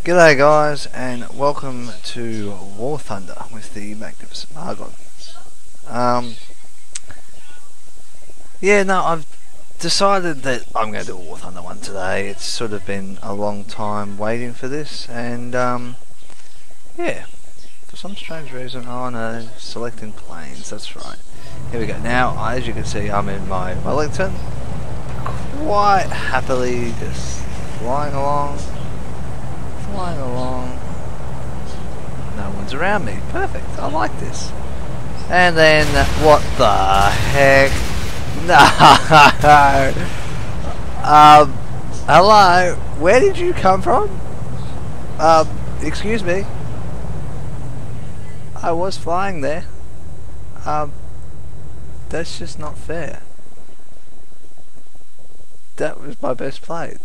G'day guys, and welcome to War Thunder with the Magnificent Margon. Yeah, no, I've decided that I'm going to do a War Thunder one today. It's sort of been a long time waiting for this, and yeah, for some strange reason, oh no, selecting planes, that's right. Here we go. Now, as you can see, I'm in my Wellington, quite happily just flying along. No one's around me. Perfect. I like this. And then, what the heck? No. Hello. Where did you come from? Excuse me. I was flying there. That's just not fair. That was my best plane.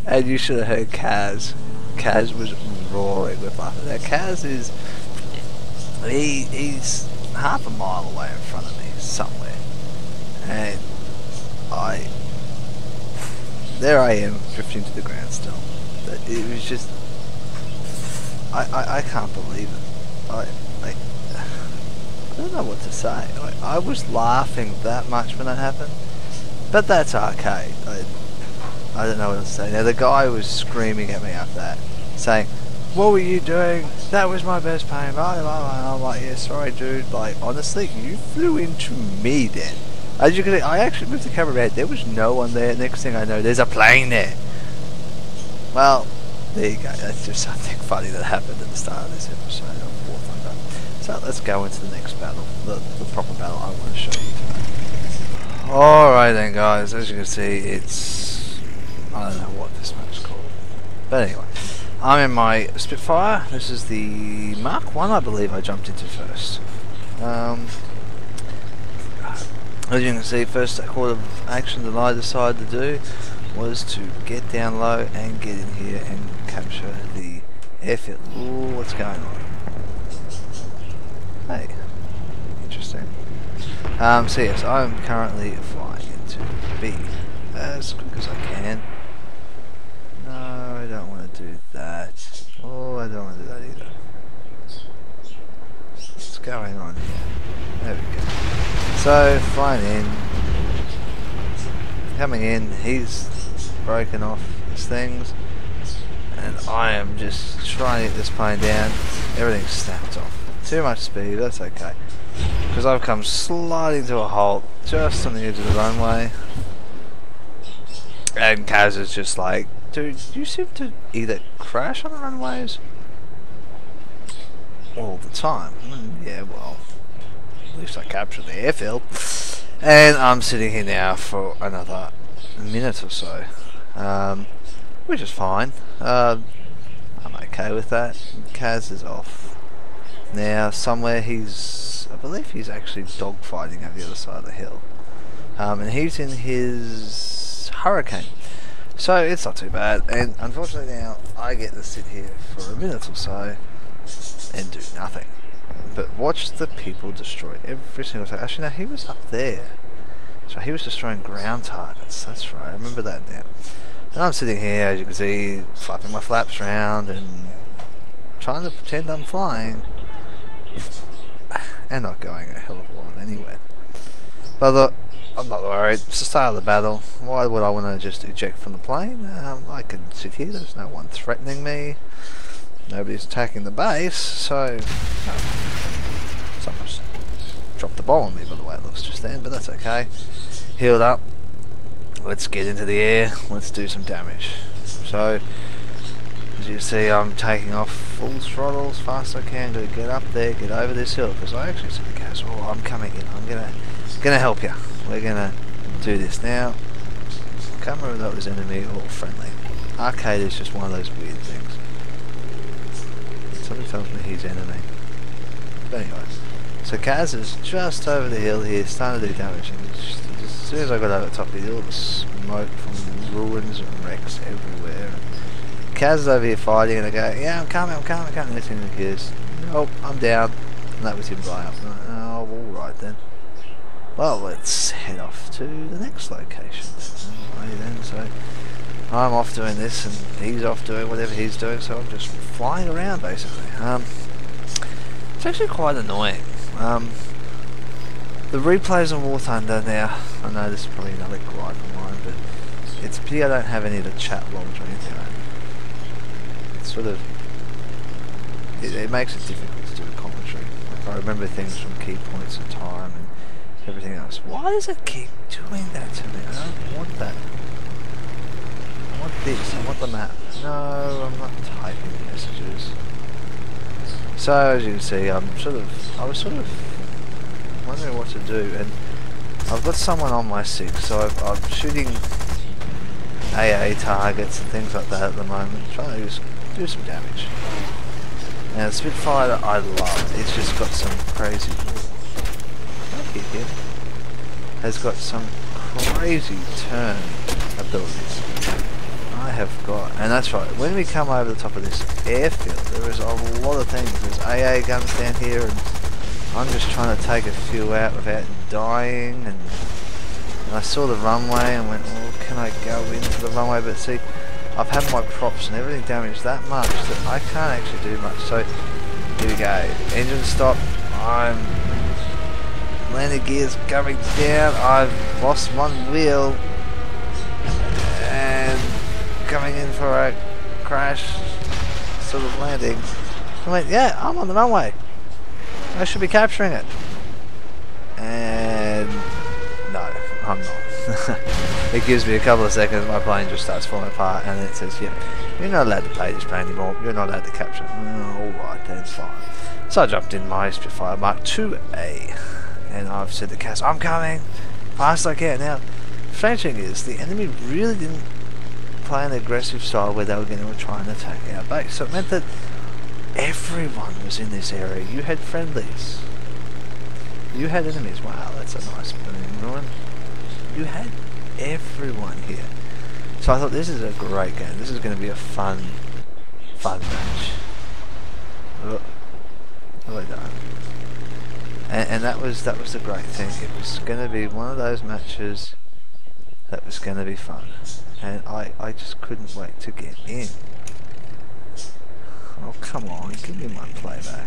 And you should have heard Kaze. Kaze was roaring with laughter. Now Kaze is he's half a mile away in front of me somewhere, and there I am drifting to the ground still. It was just I can't believe it. I don't know what to say. I was laughing that much when that happened, but that's okay. I don't know what to say. Now the guy was screaming at me after that, saying, "What were you doing? That was my best plane." I'm like, "Yeah, sorry, dude. Like, honestly, you flew into me then." As you can see, I actually moved the camera around. There was no one there. Next thing I know, there's a plane there. Well, there you go. That's just something funny that happened at the start of this episode of War Thunder. So let's go into the next battle, the proper battle I want to show you today. Alright then, guys. As you can see, it's I don't know what this match is called. But anyway, I'm in my Spitfire. This is the Mark 1, I believe I jumped into first. As you can see, first course of action that I decided to do was to get down low and get in here and capture the airfield. Ooh, what's going on? Hey, interesting. So yes, I'm currently flying into B as quick as I can. No, I don't want to do that. Oh, I don't want to do that either. What's going on here? There we go. So, flying in. Coming in, he's broken off his things. And I am just trying to get this plane down. Everything's snapped off. Too much speed, that's okay. Because I've come sliding to a halt just on the edge of the runway. And Kaze is just like, dude, you seem to either crash on the runways all the time. Yeah, well, at least I captured the airfield. And I'm sitting here now for another minute or so, which is fine. I'm okay with that. Kaze is off now somewhere. I believe he's actually dogfighting over the other side of the hill, and he's in his Hurricane. So it's not too bad, and unfortunately now I get to sit here for a minute or so and do nothing. But watch the people destroy every single time. Actually, no, he was up there. So he was destroying ground targets. That's right, I remember that now. And I'm sitting here, as you can see, flapping my flaps around and trying to pretend I'm flying. And not going a hell of a lot anywhere. But look, I'm not worried. It's the start of the battle. Why would I want to just eject from the plane? I can sit here. There's no one threatening me. Nobody's attacking the base. So, someone's dropped the bomb on me by the way it looks just then. But that's okay. Healed up. Let's get into the air. Let's do some damage. So, as you see, I'm taking off full throttle as fast as I can to get up there, get over this hill. Because I actually said to Kaze, "Oh, I'm coming in. I'm gonna help you. We're gonna do this now." I can't remember if that was enemy or friendly. Arcade is just one of those weird things. Something tells me he's enemy. But anyway, so Kaze is just over the hill here, starting to do damage. And just, as soon as I got over the top of the hill, the smoke from ruins and wrecks everywhere. Kaze is over here fighting, and I go, "Yeah, I'm coming. Next thing he hears, "Nope, I'm down." And that was him blowing up. Oh, alright then. Well, let's head off to the next location. Alrighty then, so I'm off doing this and he's off doing whatever he's doing, so I'm just flying around basically. It's actually quite annoying. The replays on War Thunder now, I know this is probably another gripe of mine, but it's pity I don't have any of the chat logs or anything. It's sort of, it makes it difficult to do a commentary. Like I remember things from key points in time and everything else. Why does it keep doing that to me? I don't want that. I want this, I want the map. No, I'm not typing messages. So as you can see, I was sort of wondering what to do, and I've got someone on my 6, so I'm shooting AA targets and things like that at the moment, trying to just do some damage. Now the Spitfire that I love, it's just got some crazy, has got some crazy turn abilities. I have got, and that's right, when we come over the top of this airfield, there is a lot of things. There's AA guns down here, and I'm just trying to take a few out without dying, and I saw the runway and went, well, can I go into the runway? But see, I've had my props and everything damaged that much that I can't actually do much. So here we go, engine stop, I'm landing gears coming down, I've lost one wheel and coming in for a crash sort of landing. I went, yeah, I'm on the runway, I should be capturing it. And no, I'm not. It gives me a couple of seconds, my plane just starts falling apart and it says, yeah, you're not allowed to play this plane anymore, you're not allowed to capture it. Alright then, fine. So I jumped in my Spitfire Mark 2A and I've said to Kaze, I'm coming, fast as I can. Now, the strange thing is, the enemy really didn't play an aggressive style where they were going to try and attack our base. So it meant that everyone was in this area. You had friendlies, you had enemies. Wow, that's a nice burning ruin. You had everyone here. So I thought this is a great game. This is going to be a fun match. What have I done? And that was the great thing. It was going to be one of those matches that was going to be fun, and I just couldn't wait to get in. Oh come on, give me my playback.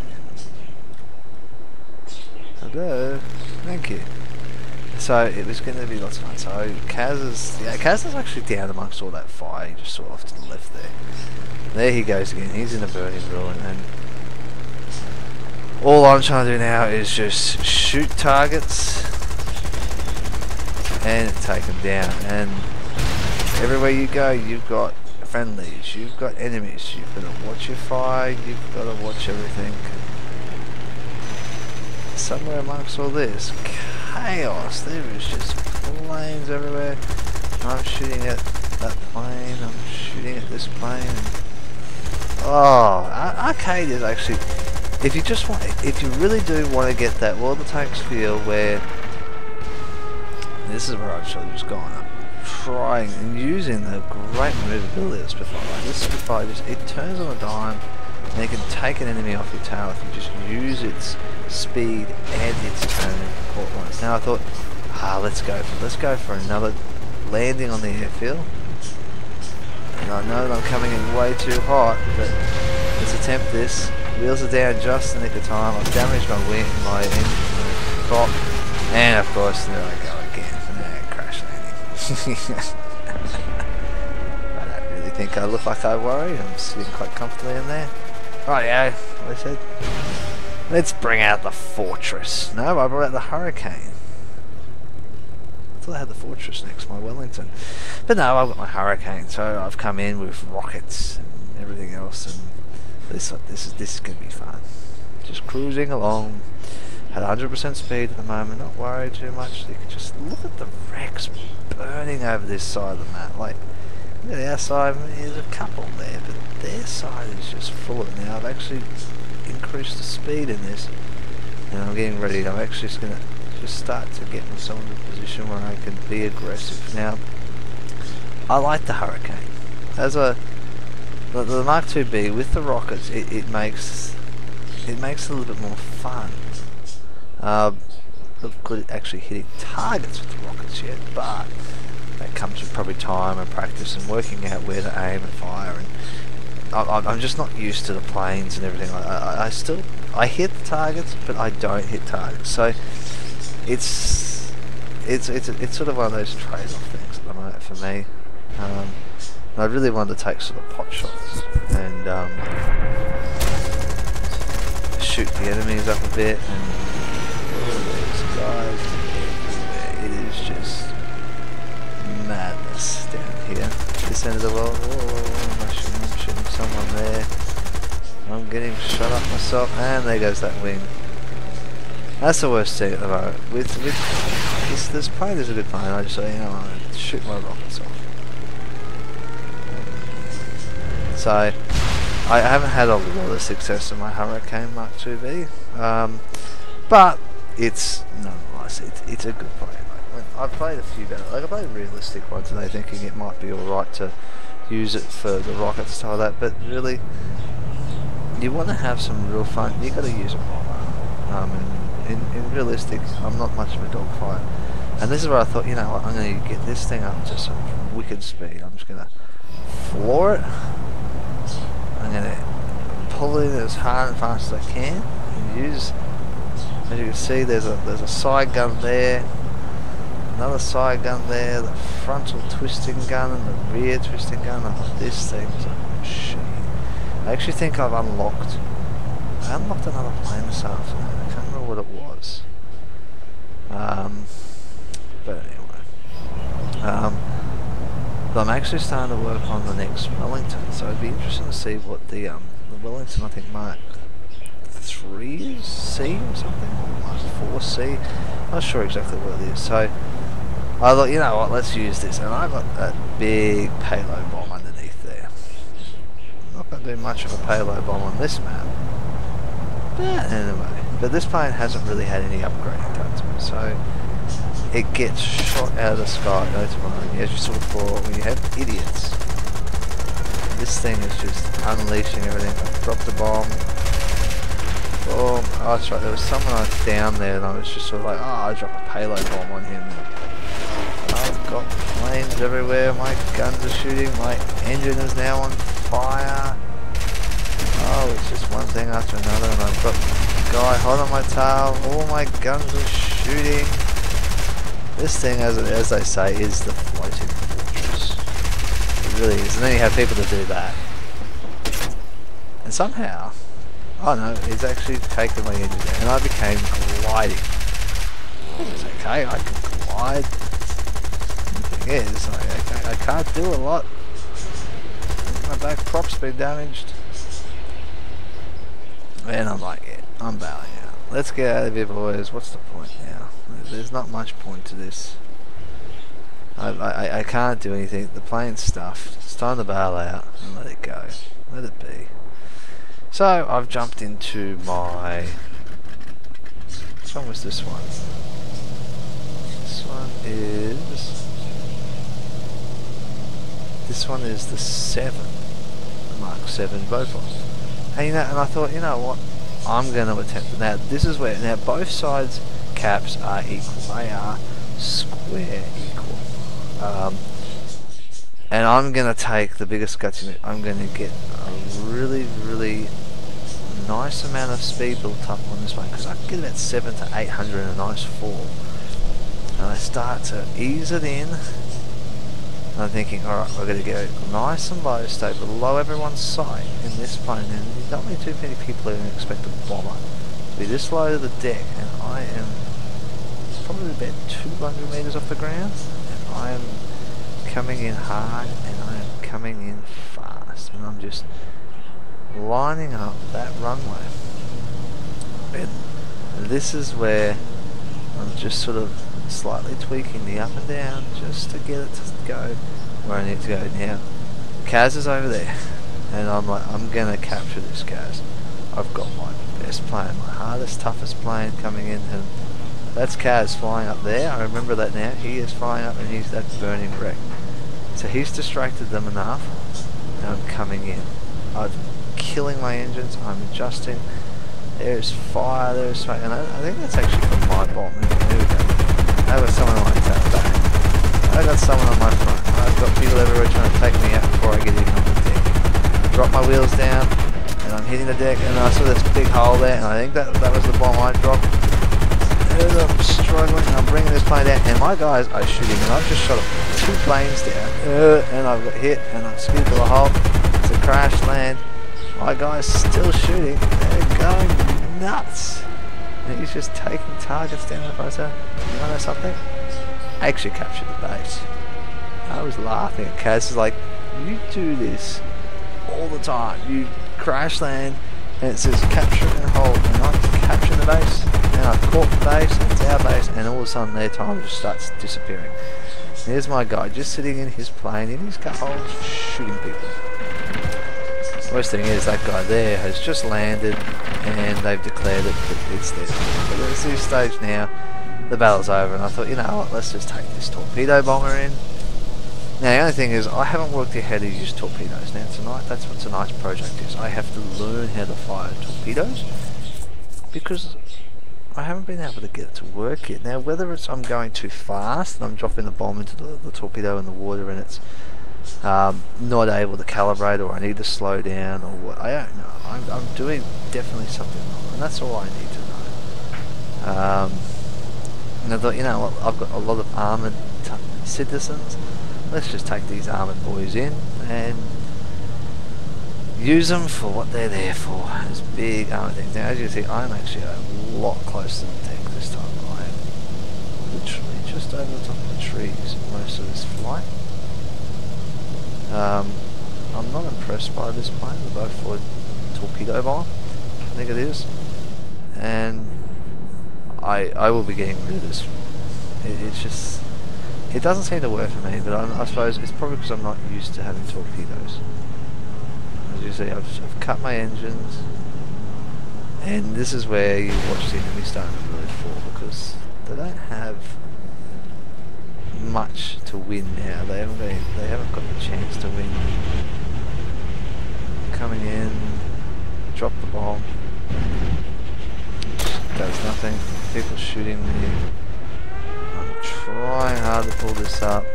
Hello, thank you. So it was going to be lots of fun. So Kaze is actually down amongst all that fire. He just saw off to the left there. There he goes again. He's in a burning ruin, and all I'm trying to do now is just shoot targets and take them down. And everywhere you go, you've got friendlies, you've got enemies. You've got to watch your fire. You've got to watch everything. Somewhere amongst all this chaos, there is just planes everywhere. I'm shooting at that plane, I'm shooting at this plane. Oh, arcade is actually, if you really do want to get that World of Tanks feel, where this is where I've actually just gone up, trying and using the great maneuverability of the Spitfire. Like this Spitfire just, it turns on a dime and it can take an enemy off your tail if you just use its speed and its turn all at once. Now I thought, let's go for another landing on the airfield. And I know that I'm coming in way too hot, but let's attempt this. Wheels are down just in the nick of time. I've damaged my wing, my engine, prop, and of course there I go again. And crash landing. I don't really think I look like I worry. I'm sitting quite comfortably in there. Right, yeah, what I said. Let's bring out the Fortress. No, I brought out the Hurricane. I thought I had the Fortress next, my Wellington. But no, I've got my Hurricane, so I've come in with rockets and everything else, and this is going to be fun. Just cruising along at 100% speed at the moment, not worried too much. You can just look at the wrecks burning over this side of the map. Like, look at our side, there's a couple there, but their side is just full of it now. I've actually increased the speed in this, and I'm getting ready. I'm actually just going to just start to get myself in a position where I can be aggressive. Now, I like the Hurricane. As the Mark 2B with the rockets, it makes it a little bit more fun. Not good at actually hitting targets with the rockets yet, but they that comes with probably time and practice and working out where to aim and fire. And I'm just not used to the planes and everything. I hit the targets, but I don't hit targets. So it's sort of one of those trade-off things at the moment for me. I really wanted to take sort of pot shots and shoot the enemies up a bit. And these guys, it is just madness down here. This end of the world. Oh, I'm shooting someone there. I'm getting shot up myself, and there goes that wing. That's the worst thing at the moment. With this plane is a good plane. I just say, you know, I shoot my rockets off. So I haven't had a lot of success in my Hurricane Mark 2B, but it's nonetheless it's a good plane. Like, I've played a few better. Like I played a realistic one today, thinking it might be all right to use it for the rocket style that, but really, you want to have some real fun. You got to use a bomber. In realistic, I'm not much of a dogfight, and this is where I thought, you know what, I'm going to get this thing up to some wicked speed. I'm just going to floor it. I'm going to pull it as hard and fast as I can, and use. As you can see, there's a side gun there, another side gun there, the frontal twisting gun and the rear twisting gun. Oh, this thing's a machine. I actually think I unlocked another plane this afternoon. I can't remember what it was. But anyway. But I'm actually starting to work on the next Wellington, so it'd be interesting to see what the Wellington, I think Mark 3 C or something, or Mark 4C. Not sure exactly what it is. So I thought, you know what, let's use this, and I got that big payload bomb underneath there. I'm not going to do much of a payload bomb on this map. But anyway, but this plane hasn't really had any upgrading done to it, so it gets shot out of the sky no tomorrow. As you saw before, when you have idiots, this thing is just unleashing everything. I dropped a bomb. Boom. Oh, that's right, there was someone down there and I was just sort of like, oh, I dropped a payload bomb on him. I've got planes everywhere, my guns are shooting, my engine is now on fire. Oh, it's just one thing after another, and I've got a guy hot on my tail, all my guns are shooting. This thing, as they say, is the floating fortress. It really is, and then you have people to do that. And somehow, oh no, it's actually taken my engine down, and I became gliding. It's okay, I can glide. The thing is, I can't do a lot. My back prop's been damaged. And I'm like, yeah, I'm bowing out. Let's get out of here, boys. What's the point now? There's not much point to this. I can't do anything. The plane's stuffed. It's time to bail out and let it go. Let it be. So I've jumped into my... Which one was this one? This one is... This one is the 7. The Mark 7 Bofors. And, and I thought, you know what, I'm going to attempt it. Now, this is where, now both sides caps are equal. They are square equal. And I'm going to take the biggest guts in it. I'm going to get a really, really nice amount of speed built up on this one, because I can get about 700 to 800 in a nice fall. And I start to ease it in. And I'm thinking, alright, we're going to go nice and low, stay below everyone's sight in this plane, and there's not really too many people who expect a bomber to be this low to the deck, and I am probably about 200 meters off the ground, and I am coming in hard, and I am coming in fast, and I'm just lining up that runway. And this is where I'm just sort of slightly tweaking the up and down just to get it to go where I need to go. Now Kaze is over there, and I'm like, I'm gonna capture this Kaze. I've got my best plane, my hardest, toughest plane coming in, and that's Kaze flying up there. I remember that now. He is flying up, and he's that burning wreck. So he's distracted them enough, and I'm coming in. I'm killing my engines. I'm adjusting. There's fire. There's smoke, and I think that's actually from my bomb. Here we go. I got someone on my tail back. I got someone on my front. I've got people everywhere trying to take me out before I get even on the deck. I drop my wheels down, and I'm hitting the deck, and I saw this big hole there, and I think that was the bomb I dropped. And I'm struggling, and I'm bringing this plane down, and my guys are shooting, and I've just shot 2 planes down, and I've got hit, and I've skidded to a hole. It's a crash land. My guys still shooting. They're going nuts. And he's just taking targets down the front. You want to know something? I actually captured the base. I was laughing at Kaze. It's like, you do this all the time. You crash land, and it says capture and hold, and I'm capturing the base, and I've caught the base, and it's our base, and all of a sudden their time just starts disappearing. Here's my guy just sitting in his plane, in his cut hole, shooting people. Worst thing is that guy there has just landed, and they've declared that it's theirs. But at this stage now, the battle's over, and I thought, you know what, let's just take this torpedo bomber in. Now the only thing is, I haven't worked out how to use torpedoes. Now tonight, that's what tonight's project is. I have to learn how to fire torpedoes, because I haven't been able to get it to work yet. Now whether it's I'm going too fast, and I'm dropping the bomb into the torpedo in the water, and it's not able to calibrate, or I need to slow down, or what, I don't know. I'm doing definitely something wrong, and that's all I need to know. And I thought, you know what, I've got a lot of armoured citizens. Let's just take these armoured boys in and use them for what they're there for. As big armoured things. Now as you see, I'm actually a lot closer to the deck this time. I am literally just over the top of the trees most of this flight. I'm not impressed by this plane, the Beaufort torpedo bomb, I think it is, and I will be getting rid of this. It's just, it doesn't seem to work for me, but I suppose it's probably because I'm not used to having torpedoes. As you see, I've cut my engines, and this is where you watch the enemy starting to really fall, because they don't have much to win now. They haven't got the chance to win. Coming in, drop the bomb, does nothing. People shooting me. I'm trying hard to pull this up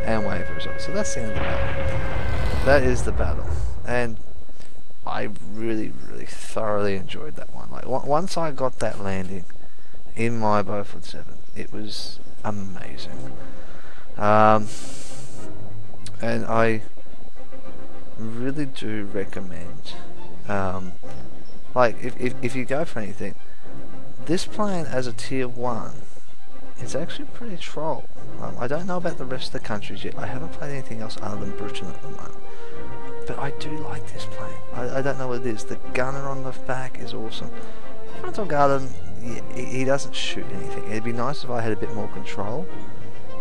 and wait for results. So that's the end of the battle. That is the battle, and I really thoroughly enjoyed that one. Like once I got that landing in my Beaufort 7, it was amazing. And I really do recommend, like if you go for anything, this plane as a tier 1 is actually pretty troll. I don't know about the rest of the countries yet. I haven't played anything else other than Britain at the moment, but I do like this plane. I don't know what it is. The gunner on the back is awesome. Frontal Garden, he doesn't shoot anything. It'd be nice if I had a bit more control.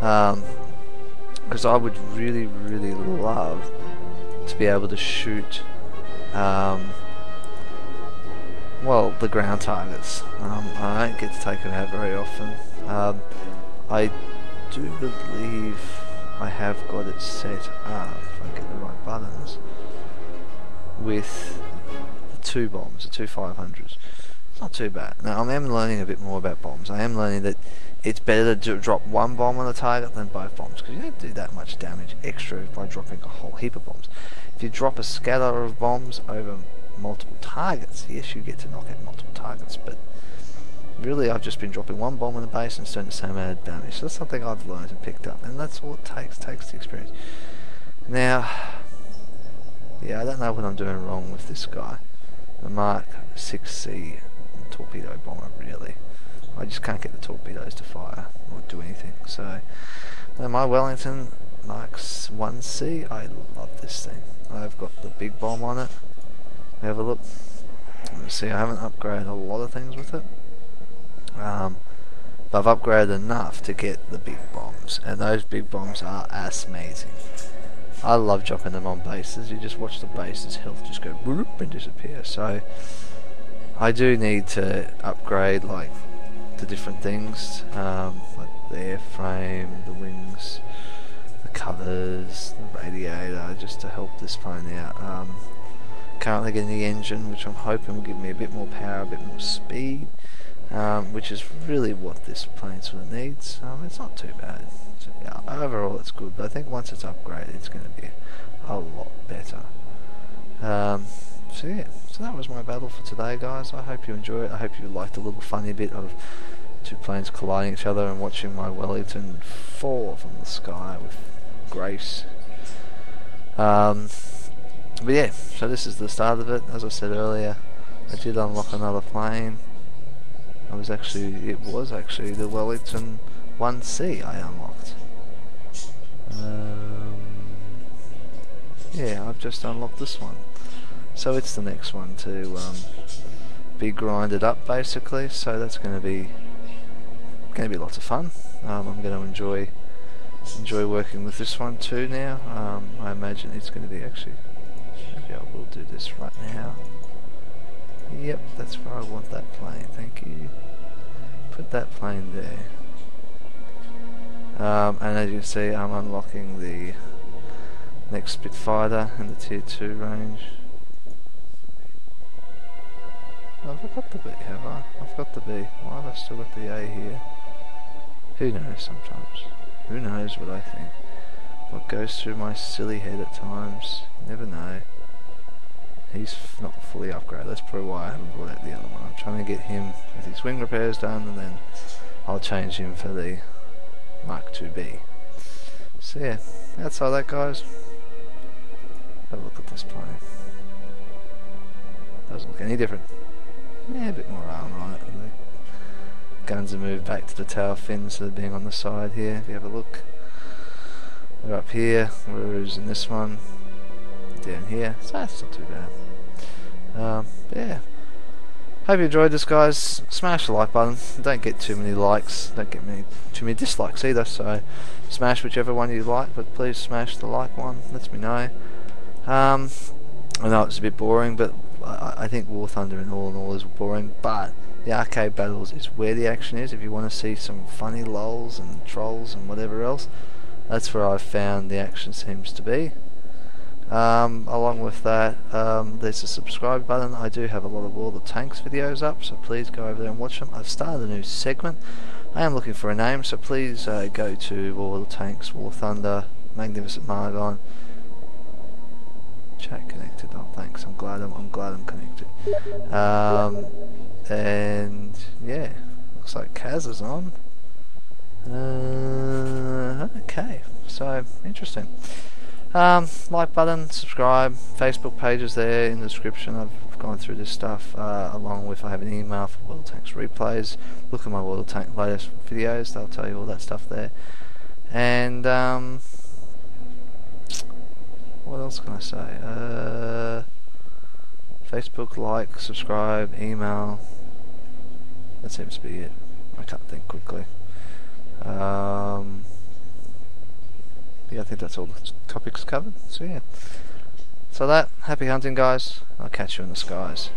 Because I would really love to be able to shoot, well, the ground targets. I don't get to take it out very often. I do believe I have got it set up, if I get the right buttons, with the 2 bombs, the 2 500s. It's not too bad. Now I am learning a bit more about bombs. I am learning that it's better to drop 1 bomb on the target than both bombs, because you don't do that much damage extra by dropping a whole heap of bombs. If you drop a scatter of bombs over multiple targets, yes, you get to knock out multiple targets, but really I've just been dropping 1 bomb on the base and it's doing the same amount of damage. So that's something I've learned and picked up, and that's all it takes the experience. Now, yeah, I don't know what I'm doing wrong with this guy. The Mark 6C torpedo bomber, really. I just can't get the torpedoes to fire or do anything. So my Wellington Mark 1C, I love this thing. I've got the big bomb on it. Have a look. See, I haven't upgraded a lot of things with it, but I've upgraded enough to get the big bombs, and those big bombs are amazing. I love dropping them on bases. You just watch the base's health just go whoop and disappear. So I do need to upgrade like the different things, like the airframe, the wings, the covers, the radiator, just to help this plane out. Currently getting the engine, which I'm hoping will give me a bit more power, a bit more speed. which is really what this plane sort of needs. It's not too bad. So, yeah, overall it's good, but I think once it's upgraded it's going to be a lot better. So yeah, so that was my battle for today, guys. I hope you enjoy it. I hope you liked the little funny bit of two planes colliding each other and watching my Wellington fall from the sky with grace. But yeah, so this is the start of it. As I said earlier, I did unlock another plane. It was actually the Wellington 1C I unlocked. Yeah, I've just unlocked this one. So it's the next one to be grinded up, basically. So that's going to be lots of fun. I'm going to enjoy working with this one too now. I imagine it's going to be maybe I will do this right now. Yep, that's where I want that plane. Thank you. Put that plane there. And as you can see, I'm unlocking the next Spitfire in the tier 2 range. Have I got the B, have I? I've got the B. Why have I still got the A here? Who knows sometimes? Who knows what I think? What goes through my silly head at times? You never know. He's not fully upgraded. That's probably why I haven't brought out the other one. I'm trying to get him with his wing repairs done, and then I'll change him for the Mark 2B. So yeah, outside that, guys, have a look at this plane. Doesn't look any different. Yeah, a bit more armour on it. The guns are moved back to the tail fin instead of being on the side here. If you have a look, they're up here, whereas in this one, down here. So that's not too bad. Yeah. Hope you enjoyed this, guys. Smash the like button. Don't get too many likes. Don't get too many dislikes either. So smash whichever one you like, but please smash the like one. Lets me know. I know it's a bit boring, but I think War Thunder in all is boring. But the arcade battles is where the action is. If you want to see some funny lulls and trolls and whatever else, that's where I've found the action seems to be. Along with that, there's a subscribe button. I do have a lot of World of Tanks videos up, so please go over there and watch them. I've started a new segment. I am looking for a name, so please go to World of Tanks, War Thunder, Magnificent Margon. Chat connected. Oh, thanks. I'm glad I'm connected. And yeah, looks like Kaze is on. Okay, so interesting. Like button, subscribe, Facebook page is there in the description. I've gone through this stuff, along with I have an email for World of Tanks replays. Look at my World of Tanks latest videos, they'll tell you all that stuff there. And what else can I say? Facebook, like, subscribe, email. That seems to be it. I can't think quickly. Yeah, I think that's all the topics covered. So yeah. So happy hunting, guys. I'll catch you in the skies.